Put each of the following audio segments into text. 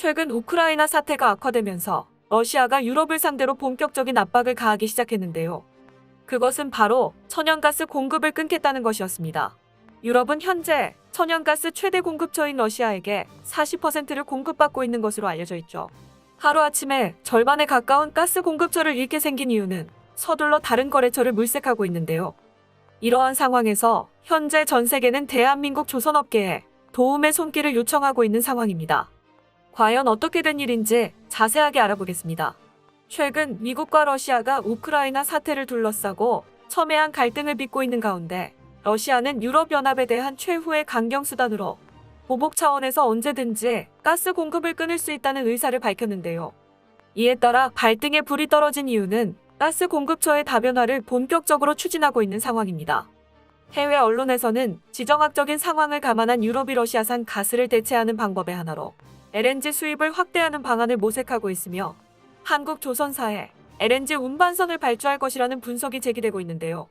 최근 우크라이나 사태가 악화되면서 러시아가 유럽을 상대로 본격적인 압박을 가하기 시작했는데요. 그것은 바로 천연가스 공급을 끊겠다는 것이었습니다. 유럽은 현재 천연가스 최대 공급처인 러시아에게 40%를 공급받고 있는 것으로 알려져 있죠. 하루아침에 절반에 가까운 가스 공급처를 잃게 생긴 이유는 서둘러 다른 거래처를 물색하고 있는데요. 이러한 상황에서 현재 전 세계는 대한민국 조선업계에 도움의 손길을 요청하고 있는 상황입니다. 과연 어떻게 된 일인지 자세하게 알아보겠습니다. 최근 미국과 러시아가 우크라이나 사태를 둘러싸고 첨예한 갈등을 빚고 있는 가운데 러시아는 유럽연합에 대한 최후의 강경수단으로 보복 차원에서 언제든지 가스 공급을 끊을 수 있다는 의사를 밝혔는데요. 이에 따라 발등에 불이 떨어진 이유는 가스 공급처의 다변화를 본격적으로 추진하고 있는 상황입니다. 해외 언론에서는 지정학적인 상황을 감안한 유럽이 러시아산 가스를 대체하는 방법의 하나로 LNG 수입을 확대하는 방안을 모색하고 있으며 한국조선사에 LNG 운반선을 발주할 것이라는 분석이 제기되고 있는데요.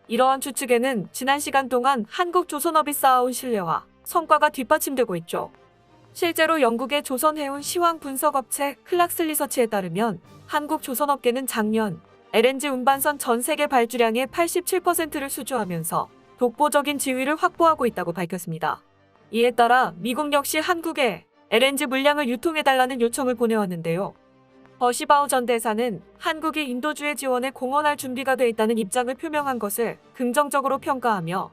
이러한 추측에는 지난 시간 동안 한국조선업이 쌓아온 신뢰와 성과가 뒷받침되고 있죠. 실제로 영국의 조선해운 시황 분석업체 클락스 리서치에 따르면 한국조선업계는 작년 LNG 운반선 전 세계 발주량의 87%를 수주하면서 독보적인 지위를 확보하고 있다고 밝혔습니다. 이에 따라 미국 역시 한국에 LNG 물량을 유통해달라는 요청을 보내왔는데요. 버시바우 전 대사는 한국이 인도주의 지원에 공헌할 준비가 돼 있다는 입장을 표명한 것을 긍정적으로 평가하며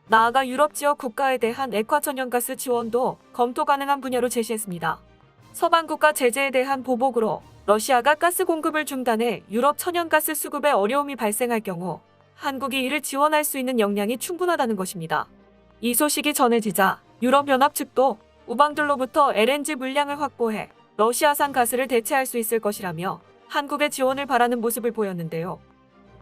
나아가 유럽 지역 국가에 대한 액화 천연가스 지원도 검토 가능한 분야로 제시했습니다. 서방 국가 제재에 대한 보복으로 러시아가 가스 공급을 중단해 유럽 천연가스 수급에 어려움이 발생할 경우 한국이 이를 지원할 수 있는 역량이 충분하다는 것입니다. 이 소식이 전해지자 유럽연합 측도 우방들로부터 LNG 물량을 확보해 러시아산 가스를 대체할 수 있을 것이라며 한국의 지원을 바라는 모습을 보였는데요.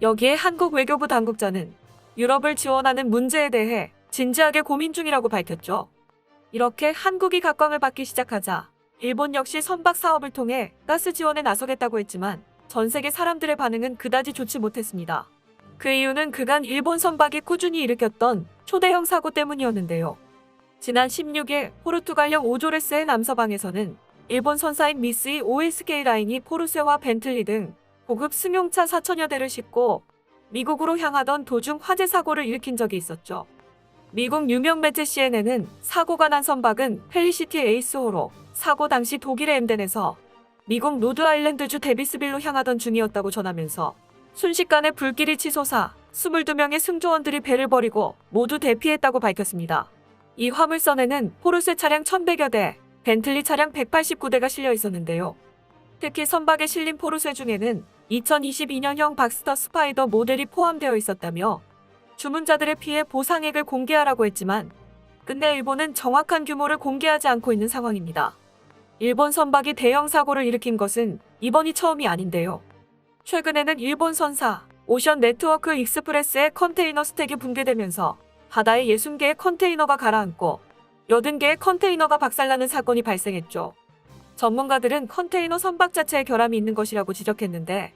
여기에 한국 외교부 당국자는 유럽을 지원하는 문제에 대해 진지하게 고민 중이라고 밝혔죠. 이렇게 한국이 각광을 받기 시작하자 일본 역시 선박 사업을 통해 가스 지원에 나서겠다고 했지만 전 세계 사람들의 반응은 그다지 좋지 못했습니다. 그 이유는 그간 일본 선박이 꾸준히 일으켰던 초대형 사고 때문이었는데요. 지난 16일 포르투갈형 오조레스의 남서방에서는 일본 선사인 미쓰이 OSK 라인이 포르쉐와 벤틀리 등 고급 승용차 4천여 대를 싣고 미국으로 향하던 도중 화재 사고를 일으킨 적이 있었죠. 미국 유명 매체 CNN은 사고가 난 선박은 펠리시티 에이스호로 사고 당시 독일의 엠덴에서 미국 로드아일랜드주 데비스빌로 향하던 중이었다고 전하면서 순식간에 불길이 치솟아 22명의 승조원들이 배를 버리고 모두 대피했다고 밝혔습니다. 이 화물선에는 포르쉐 차량 1,100여 대, 벤틀리 차량 189대가 실려 있었는데요. 특히 선박에 실린 포르쉐 중에는 2022년형 박스터 스파이더 모델이 포함되어 있었다며 주문자들의 피해 보상액을 공개하라고 했지만 끝내 일본은 정확한 규모를 공개하지 않고 있는 상황입니다. 일본 선박이 대형 사고를 일으킨 것은 이번이 처음이 아닌데요. 최근에는 일본 선사 오션 네트워크 익스프레스의 컨테이너 스택이 붕괴되면서 바다에 60개의 컨테이너가 가라앉고 80개의 컨테이너가 박살나는 사건이 발생했죠. 전문가들은 컨테이너 선박 자체에 결함이 있는 것이라고 지적했는데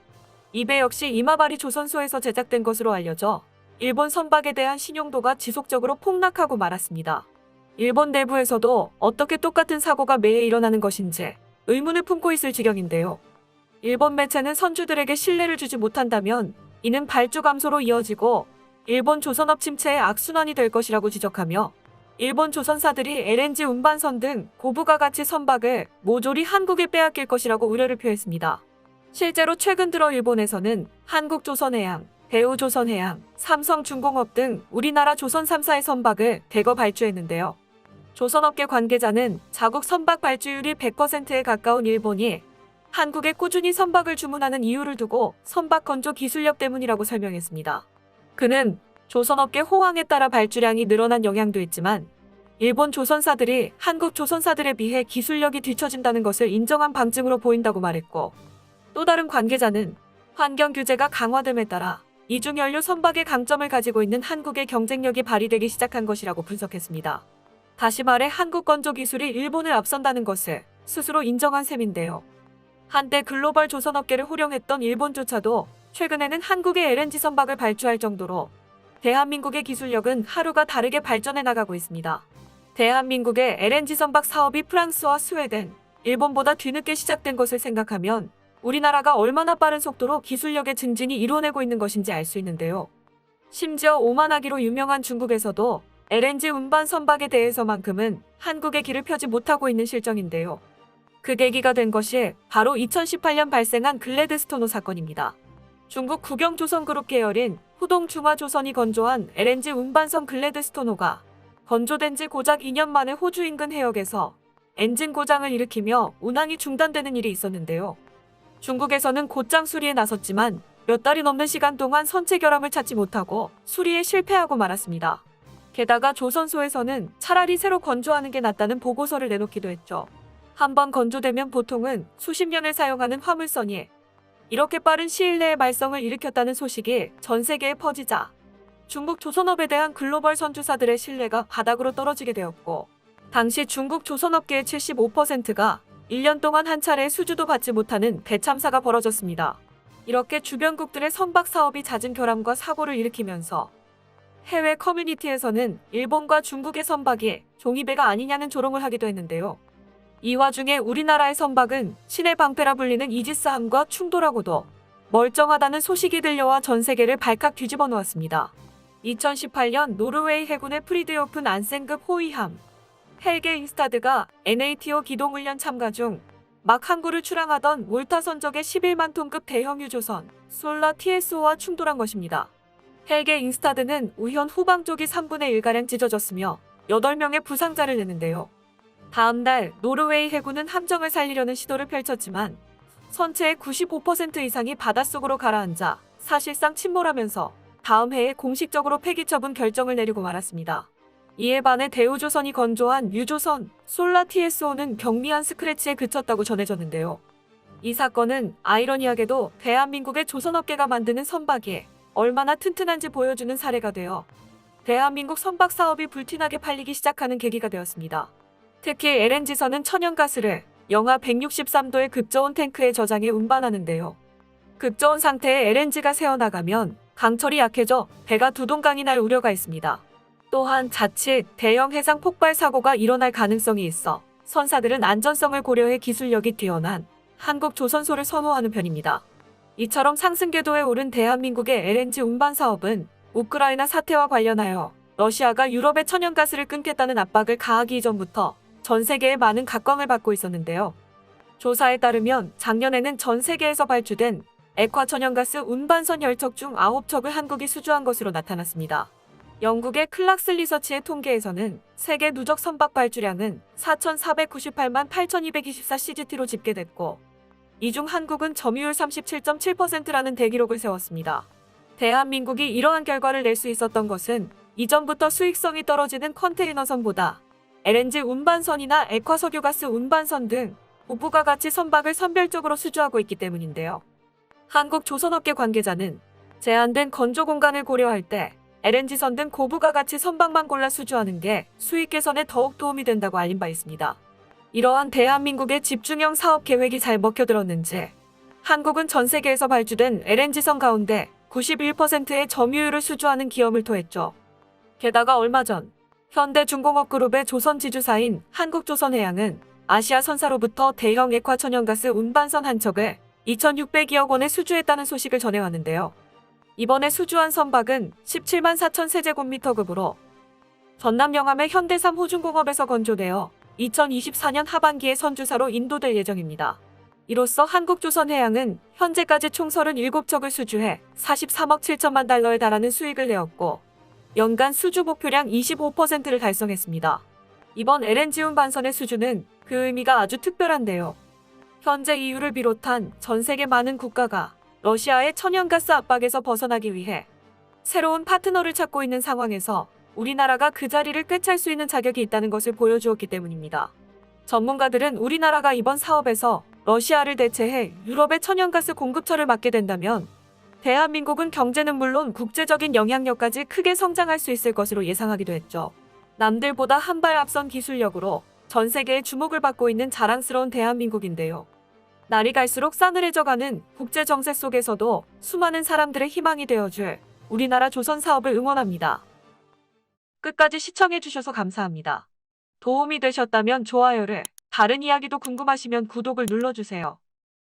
이 배 역시 이마바리 조선소에서 제작된 것으로 알려져 일본 선박에 대한 신용도가 지속적으로 폭락하고 말았습니다. 일본 내부에서도 어떻게 똑같은 사고가 매해 일어나는 것인지 의문을 품고 있을 지경인데요. 일본 매체는 선주들에게 신뢰를 주지 못한다면 이는 발주 감소로 이어지고 일본 조선업 침체의 악순환이 될 것이라고 지적하며 일본 조선사들이 LNG 운반선 등 고부가 가치 선박을 모조리 한국에 빼앗길 것이라고 우려를 표했습니다. 실제로 최근 들어 일본에서는 한국조선해양, 대우조선해양, 삼성중공업 등 우리나라 조선 3사의 선박을 대거 발주했는데요. 조선업계 관계자는 자국 선박 발주율이 100%에 가까운 일본이 한국에 꾸준히 선박을 주문하는 이유를 두고 선박 건조 기술력 때문이라고 설명했습니다. 그는 조선업계 호황에 따라 발주량이 늘어난 영향도 있지만 일본 조선사들이 한국 조선사들에 비해 기술력이 뒤처진다는 것을 인정한 방증으로 보인다고 말했고 또 다른 관계자는 환경 규제가 강화됨에 따라 이중연료 선박의 강점을 가지고 있는 한국의 경쟁력이 발휘되기 시작한 것이라고 분석했습니다. 다시 말해 한국 건조 기술이 일본을 앞선다는 것을 스스로 인정한 셈인데요. 한때 글로벌 조선업계를 호령했던 일본조차도 최근에는 한국의 LNG 선박을 발주할 정도로 대한민국의 기술력은 하루가 다르게 발전해 나가고 있습니다. 대한민국의 LNG 선박 사업이 프랑스와 스웨덴, 일본보다 뒤늦게 시작된 것을 생각하면 우리나라가 얼마나 빠른 속도로 기술력의 증진이 이루어내고 있는 것인지 알 수 있는데요. 심지어 오만하기로 유명한 중국에서도 LNG 운반 선박에 대해서만큼은 한국의 길을 펴지 못하고 있는 실정인데요. 그 계기가 된 것이 바로 2018년 발생한 글래드스토노 사건입니다. 중국 국영조선그룹 계열인 후동중화조선이 건조한 LNG 운반선 글래드스토노가 건조된 지 고작 2년 만에 호주 인근 해역에서 엔진 고장을 일으키며 운항이 중단되는 일이 있었는데요. 중국에서는 곧장 수리에 나섰지만 몇 달이 넘는 시간 동안 선체 결함을 찾지 못하고 수리에 실패하고 말았습니다. 게다가 조선소에서는 차라리 새로 건조하는 게 낫다는 보고서를 내놓기도 했죠. 한번 건조되면 보통은 수십 년을 사용하는 화물선이 이렇게 빠른 시일 내에 말썽을 일으켰다는 소식이 전 세계에 퍼지자 중국 조선업에 대한 글로벌 선주사들의 신뢰가 바닥으로 떨어지게 되었고, 당시 중국 조선업계의 75%가 1년 동안 한 차례의 수주도 받지 못하는 대참사가 벌어졌습니다. 이렇게 주변국들의 선박 사업이 잦은 결함과 사고를 일으키면서 해외 커뮤니티에서는 일본과 중국의 선박이 종이배가 아니냐는 조롱을 하기도 했는데요. 이 와중에 우리나라의 선박은 신의 방패라 불리는 이지스함과 충돌하고도 멀쩡하다는 소식이 들려와 전 세계를 발칵 뒤집어 놓았습니다. 2018년 노르웨이 해군의 프리드요픈 안센급 호위함 헬게 잉스타드가 NATO 기동훈련 참가 중 막 항구를 출항하던 몰타 선적의 11만 톤급 대형 유조선 솔라 TSO와 충돌한 것입니다. 헬게 잉스타드는 우현 후방 쪽이 3분의 1가량 찢어졌으며 8명의 부상자를 내는데요. 다음 날 노르웨이 해군은 함정을 살리려는 시도를 펼쳤지만 선체의 95% 이상이 바닷속으로 가라앉아 사실상 침몰하면서 다음 해에 공식적으로 폐기 처분 결정을 내리고 말았습니다. 이에 반해 대우조선이 건조한 유조선 솔라 TSO는 경미한 스크래치에 그쳤다고 전해졌는데요. 이 사건은 아이러니하게도 대한민국의 조선업계가 만드는 선박이 얼마나 튼튼한지 보여주는 사례가 되어 대한민국 선박 사업이 불티나게 팔리기 시작하는 계기가 되었습니다. 특히 LNG선은 천연가스를 영하 163도의 급저온 탱크에 저장해 운반하는데요. 급저온 상태에 LNG가 새어나가면 강철이 약해져 배가 두동강이 날 우려가 있습니다. 또한 자칫 대형 해상 폭발 사고가 일어날 가능성이 있어 선사들은 안전성을 고려해 기술력이 뛰어난 한국 조선소를 선호하는 편입니다. 이처럼 상승 궤도에 오른 대한민국의 LNG 운반 사업은 우크라이나 사태와 관련하여 러시아가 유럽의 천연가스를 끊겠다는 압박을 가하기 이전부터 전 세계에 많은 각광을 받고 있었는데요. 조사에 따르면 작년에는 전 세계에서 발주된 액화 천연가스 운반선 10척 중 9척을 한국이 수주한 것으로 나타났습니다. 영국의 클락스 리서치의 통계에서는 세계 누적 선박 발주량은 4,498만 8,224 CGT로 집계됐고, 이 중 한국은 점유율 37.7%라는 대기록을 세웠습니다. 대한민국이 이러한 결과를 낼 수 있었던 것은 이전부터 수익성이 떨어지는 컨테이너선보다 LNG 운반선이나 액화석유가스 운반선 등 고부가 가치 선박을 선별적으로 수주하고 있기 때문인데요. 한국 조선업계 관계자는 제한된 건조 공간을 고려할 때 LNG선 등 고부가 가치 선박만 골라 수주하는 게 수익 개선에 더욱 도움이 된다고 알린 바 있습니다. 이러한 대한민국의 집중형 사업 계획이 잘 먹혀들었는지 한국은 전 세계에서 발주된 LNG선 가운데 91%의 점유율을 수주하는 기염을 토했죠. 게다가 얼마 전 현대중공업그룹의 조선 지주사인 한국조선해양은 아시아 선사로부터 대형 액화 천연가스 운반선 한 척을 2,600억 원에 수주했다는 소식을 전해왔는데요. 이번에 수주한 선박은 17만 4천 세제곱미터급으로 전남 영암의 현대삼 호중공업에서 건조되어 2024년 하반기에 선주사로 인도될 예정입니다. 이로써 한국조선해양은 현재까지 총 37척을 수주해 43억 7천만 달러에 달하는 수익을 내었고, 연간 수주 목표량 25%를 달성했습니다. 이번 LNG 운반선의 수주는 그 의미가 아주 특별한데요. 현재 EU를 비롯한 전 세계 많은 국가가 러시아의 천연가스 압박에서 벗어나기 위해 새로운 파트너를 찾고 있는 상황에서 우리나라가 그 자리를 꿰찰 수 있는 자격이 있다는 것을 보여주었기 때문입니다. 전문가들은 우리나라가 이번 사업에서 러시아를 대체해 유럽의 천연가스 공급처를 맡게 된다면 대한민국은 경제는 물론 국제적인 영향력까지 크게 성장할 수 있을 것으로 예상하기도 했죠. 남들보다 한 발 앞선 기술력으로 전 세계의 주목을 받고 있는 자랑스러운 대한민국인데요. 날이 갈수록 싸늘해져가는 국제 정세 속에서도 수많은 사람들의 희망이 되어줄 우리나라 조선 사업을 응원합니다. 끝까지 시청해주셔서 감사합니다. 도움이 되셨다면 좋아요를, 다른 이야기도 궁금하시면 구독을 눌러주세요.